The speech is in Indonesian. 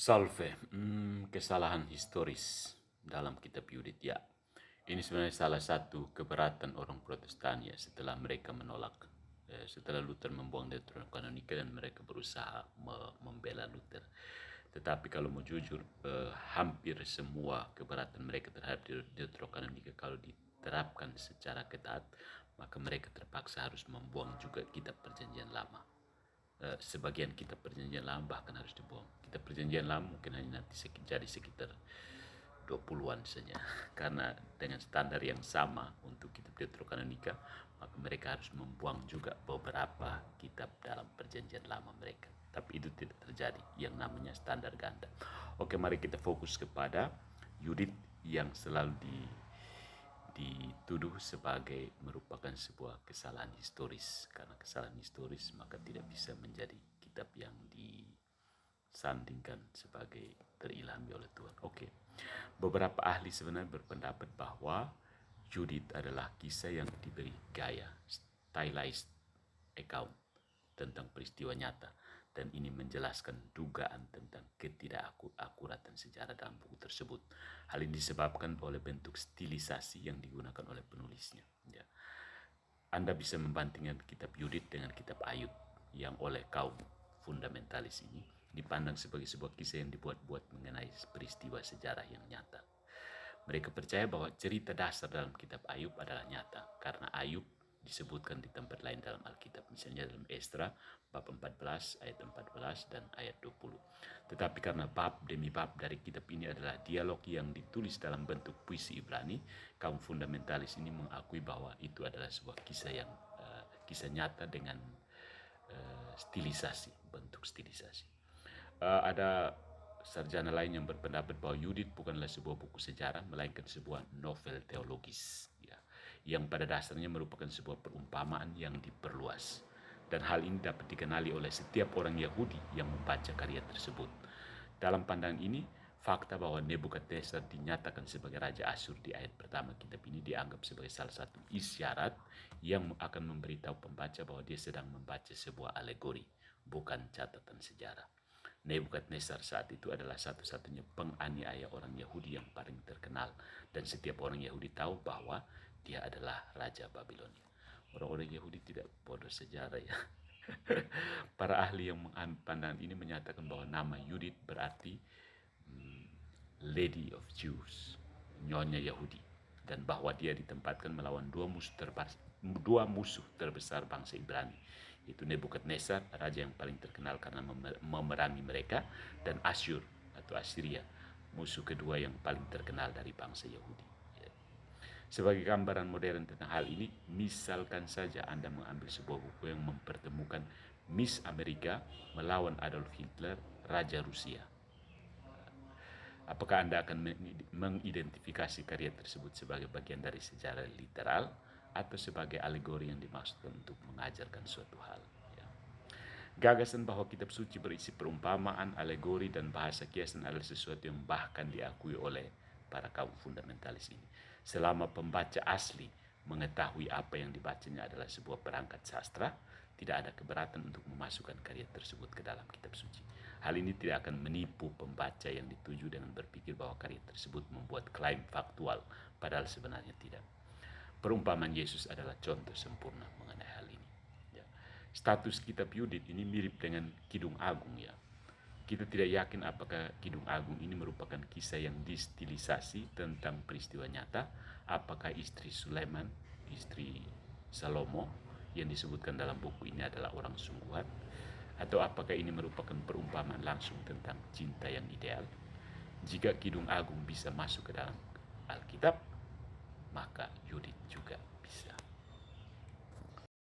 Salve, kesalahan historis dalam kitab Yudit ya. Ini sebenarnya salah satu keberatan orang Protestan ya setelah mereka menolak, setelah Luther membuang Deuterokanonika dan mereka berusaha membela Luther. Tetapi kalau mau jujur, hampir semua keberatan mereka terhadap Deuterokanonika kalau diterapkan secara ketat, maka mereka terpaksa harus membuang juga kitab Perjanjian Lama. Sebagian kitab Perjanjian Lama bahkan harus dibuang. Kitab Perjanjian Lama mungkin hanya nanti jadi sekitar 20-an saja. Karena dengan standar yang sama untuk kitab Deuterokanonika, maka mereka harus membuang juga beberapa kitab dalam Perjanjian Lama mereka. Tapi itu tidak terjadi, yang namanya standar ganda. Oke, mari kita fokus kepada Yudit yang selalu dituduh sebagai merupakan sebuah kesalahan historis. Karena kesalahan historis maka tidak bisa menjadi kitab yang disandingkan sebagai terilhami oleh Tuhan. Oke. Beberapa ahli sebenarnya berpendapat bahwa Yudit adalah kisah yang diberi gaya stylized account tentang peristiwa nyata, dan ini menjelaskan dugaan tentang ketidakakuratan sejarah dalam buku tersebut. Hal ini disebabkan oleh bentuk stilisasi yang digunakan oleh penulisnya. Ya. Anda bisa membandingkan kitab Yudit dengan kitab Ayub yang oleh kaum fundamentalis ini dipandang sebagai sebuah kisah yang dibuat-buat mengenai peristiwa sejarah yang nyata. Mereka percaya bahwa cerita dasar dalam kitab Ayub adalah nyata karena Ayub disebutkan di tempat lain dalam Alkitab, misalnya dalam Esdra bab 14 ayat 14 dan ayat 20. Tetapi karena bab demi bab dari kitab ini adalah dialog yang ditulis dalam bentuk puisi Ibrani, kaum fundamentalis ini mengakui bahwa itu adalah sebuah kisah yang kisah nyata dengan stilisasi, bentuk stilisasi. Ada sarjana lain yang berpendapat bahwa Yudit bukanlah sebuah buku sejarah, melainkan sebuah novel teologis, ya, yang pada dasarnya merupakan sebuah perumpamaan yang diperluas. Dan hal ini dapat dikenali oleh setiap orang Yahudi yang membaca karya tersebut. Dalam pandangan ini, fakta bahwa Nebukadnezar dinyatakan sebagai Raja Asyur di ayat pertama kitab ini dianggap sebagai salah satu isyarat yang akan memberitahu pembaca bahwa dia sedang membaca sebuah alegori, bukan catatan sejarah. Nebukadnezar saat itu adalah satu-satunya penganiaya orang Yahudi yang paling terkenal, dan setiap orang Yahudi tahu bahwa dia adalah Raja Babilonia. Orang-orang Yahudi tidak bodoh sejarah ya. Para ahli yang menganut pandangan ini menyatakan bahwa nama Yudit berarti Lady of Jews, Nyonya Yahudi, dan bahwa dia ditempatkan melawan dua musuh terbesar bangsa Ibrani, yaitu Nebukadnezar, raja yang paling terkenal karena memerangi mereka, dan Asyur atau Assyria, musuh kedua yang paling terkenal dari bangsa Yahudi. Sebagai gambaran modern tentang hal ini, misalkan saja Anda mengambil sebuah buku yang mempertemukan Miss Amerika melawan Adolf Hitler, Raja Rusia. Apakah Anda akan mengidentifikasi karya tersebut sebagai bagian dari sejarah literal atau sebagai alegori yang dimaksudkan untuk mengajarkan suatu hal? Ya. Gagasan bahwa kitab suci berisi perumpamaan, alegori, dan bahasa kiasan adalah sesuatu yang bahkan diakui oleh para kaum fundamentalis ini. Selama pembaca asli mengetahui apa yang dibacanya adalah sebuah perangkat sastra, tidak ada keberatan untuk memasukkan karya tersebut ke dalam kitab suci. Hal ini tidak akan menipu pembaca yang dituju dengan berpikir bahwa karya tersebut membuat klaim faktual, padahal sebenarnya tidak. Perumpamaan Yesus adalah contoh sempurna mengenai hal ini. Ya. Status kitab Yudit ini mirip dengan Kidung Agung ya. Kita tidak yakin apakah Kidung Agung ini merupakan kisah yang distilisasi tentang peristiwa nyata, apakah istri Sulaiman, istri Salomo yang disebutkan dalam buku ini adalah orang sungguhan, atau apakah ini merupakan perumpamaan langsung tentang cinta yang ideal. Jika Kidung Agung bisa masuk ke dalam Alkitab, maka Yudit